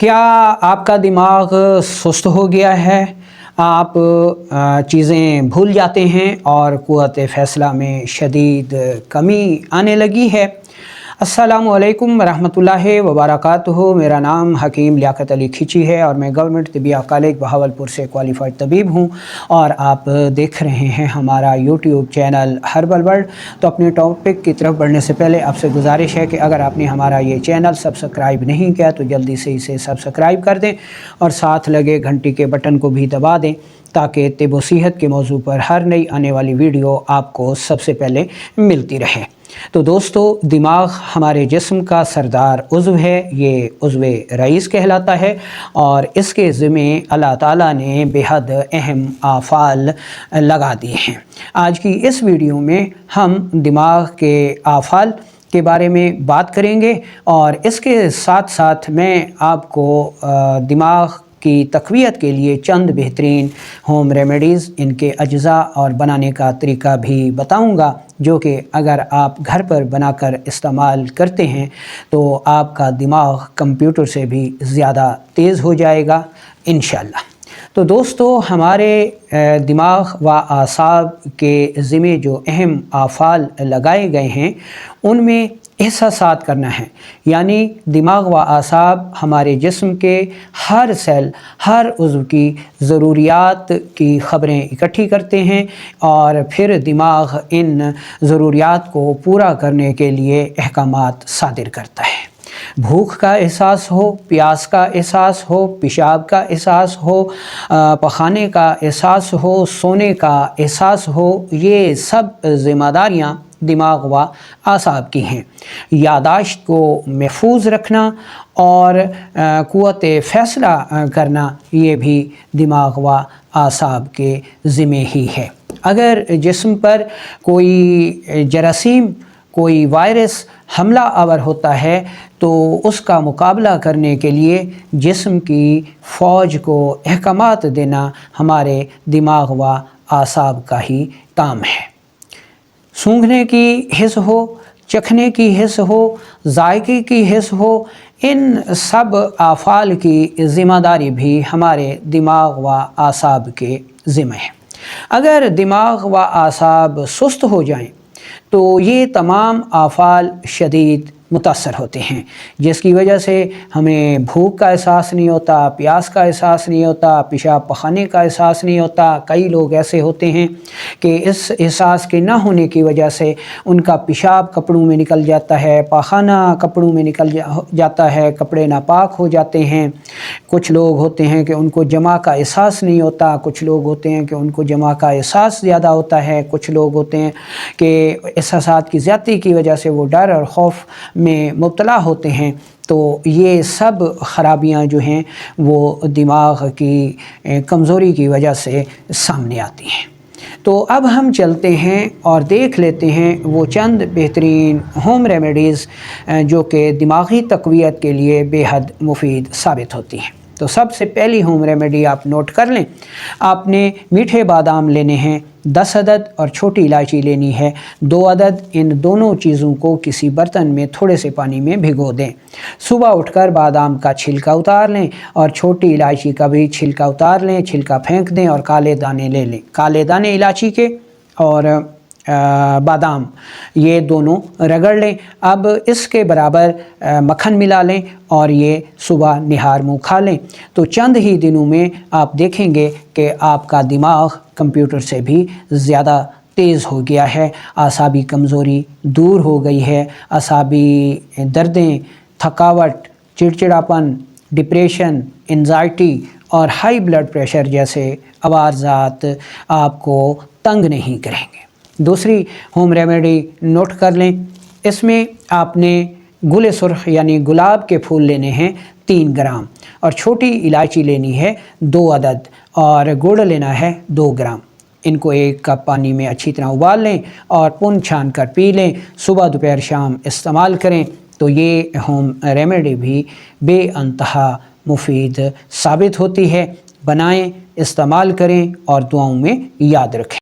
क्या आपका दिमाग सुस्त हो गया है? आप चीज़ें भूल जाते हैं और क़ुव्वत फ़ैसला में शदीद कमी आने लगी है। अस्सलामु अलैकुम रहमतुल्लाहि व बरकातुहू। मेरा नाम हकीम लियाकत अली खिची है और मैं गवर्नमेंट तिबिया कॉलेज बहावलपुर से क्वालिफाइड तबीब हूँ और आप देख रहे हैं हमारा यूट्यूब चैनल हर्बल वर्ल्ड। तो अपने टॉपिक की तरफ बढ़ने से पहले आपसे गुजारिश है कि अगर आपने हमारा ये चैनल सब्सक्राइब नहीं किया तो जल्दी से इसे सब्सक्राइब कर दें और साथ लगे घंटी के बटन को भी दबा दें ताकि तिब व सेहत के मौजू पर हर नई आने वाली वीडियो आपको सबसे पहले मिलती रहे। तो दोस्तों, दिमाग हमारे जिस्म का सरदार उज़्व है। ये उज़्व रईस कहलाता है और इसके ज़िम्मे अल्लाह ताला ने बेहद अहम आफ़ाल लगा दिए हैं। आज की इस वीडियो में हम दिमाग के आफ़ाल के बारे में बात करेंगे और इसके साथ साथ मैं आपको दिमाग की तक़वियत के लिए चंद बेहतरीन होम रेमेडीज़, इनके अज्जा और बनाने का तरीका भी बताऊंगा, जो कि अगर आप घर पर बनाकर इस्तेमाल करते हैं तो आपका दिमाग कंप्यूटर से भी ज़्यादा तेज़ हो जाएगा इंशाअल्लाह। तो दोस्तों, हमारे दिमाग व आसाब के ज़िम्मे जो अहम आफ़ाल लगाए गए हैं उनमें एहसासात करना है। यानी दिमाग व आसाब हमारे जिस्म के हर सेल, हर उज़्व की ज़रूरियात की ख़बरें इकट्ठी करते हैं और फिर दिमाग इन ज़रूरियात को पूरा करने के लिए अहकामात सादिर करता है। भूख का एहसास हो, प्यास का एहसास हो, पेशाब का एहसास हो, पखाने का एहसास हो, सोने का एहसास हो, ये सब ज़िम्मेदारियाँ दिमाग व आसाब की हैं। यादाश्त को महफूज रखना और क़ुव्वत फ़ैसला करना ये भी दिमाग व आसाब के ज़िम्मे ही है। अगर जिस्म पर कोई जरासीम, कोई वायरस हमला आवर होता है तो उसका मुकाबला करने के लिए जिस्म की फ़ौज को अहकामात देना हमारे दिमाग व आसाब का ही काम है। सूंघने की हिस्स हो, चखने की हिस्स हो, जायके की हिस्स हो, इन सब आफ़ाल की ज़िम्मेदारी भी हमारे दिमाग व आसाब के ज़िम्मे है। अगर दिमाग व आसाब सुस्त हो जाएं तो ये तमाम आफ़ाल शदीद मुतासर होते हैं, जिसकी वजह से हमें भूख का एहसास नहीं होता, प्यास का एहसास नहीं होता, पेशाब पखाने का एहसास नहीं होता। कई लोग ऐसे होते हैं कि इस एहसास के ना होने की वजह से उनका पेशाब कपड़ों में निकल जाता है, पखाना कपड़ों में निकल जाता है, कपड़े नापाक हो जाते हैं। कुछ लोग होते हैं कि उनको जमा का एहसास नहीं होता, कुछ लोग होते हैं कि उनको जमा का एहसास ज़्यादा होता है, कुछ लोग होते हैं कि एहसासात की ज़्यादती की वजह से वो डर और खौफ में मुब्तला होते हैं। तो ये सब ख़राबियाँ जो हैं वो दिमाग की कमज़ोरी की वजह से सामने आती हैं। तो अब हम चलते हैं और देख लेते हैं वो चंद बेहतरीन होम रेमेडीज़ जो कि दिमागी तक़वियत के लिए बेहद मुफीद साबित होती हैं। तो सबसे पहली होम रेमेडी आप नोट कर लें। आपने मीठे बादाम लेने हैं 10 अदद और छोटी इलायची लेनी है 2 अदद। इन दोनों चीज़ों को किसी बर्तन में थोड़े से पानी में भिगो दें। सुबह उठकर बादाम का छिलका उतार लें और छोटी इलायची का भी छिलका उतार लें, छिलका फेंक दें और काले दाने ले लें। काले दाने इलायची के और बादाम ये दोनों रगड़ लें। अब इसके बराबर मक्खन मिला लें और ये सुबह निहार मुँह खा लें। तो चंद ही दिनों में आप देखेंगे कि आपका दिमाग कंप्यूटर से भी ज़्यादा तेज़ हो गया है, आसाबी कमज़ोरी दूर हो गई है, आसाबी दर्दें, थकावट, चिड़चिड़ापन, डिप्रेशन, एंजाइटी और हाई ब्लड प्रेशर जैसे अवारज़ात आपको तंग नहीं करेंगे। दूसरी होम रेमेडी नोट कर लें। इसमें आपने गुल सुर्ख यानी गुलाब के फूल लेने हैं 3 ग्राम और छोटी इलायची लेनी है 2 अदद और गुड़ लेना है 2 ग्राम। इनको 1 कप पानी में अच्छी तरह उबाल लें और पुन छान कर पी लें। सुबह दोपहर शाम इस्तेमाल करें तो ये होम रेमेडी भी बेअंतहा मुफीद साबित होती है। बनाएं, इस्तेमाल करें और दुआओं में याद रखें।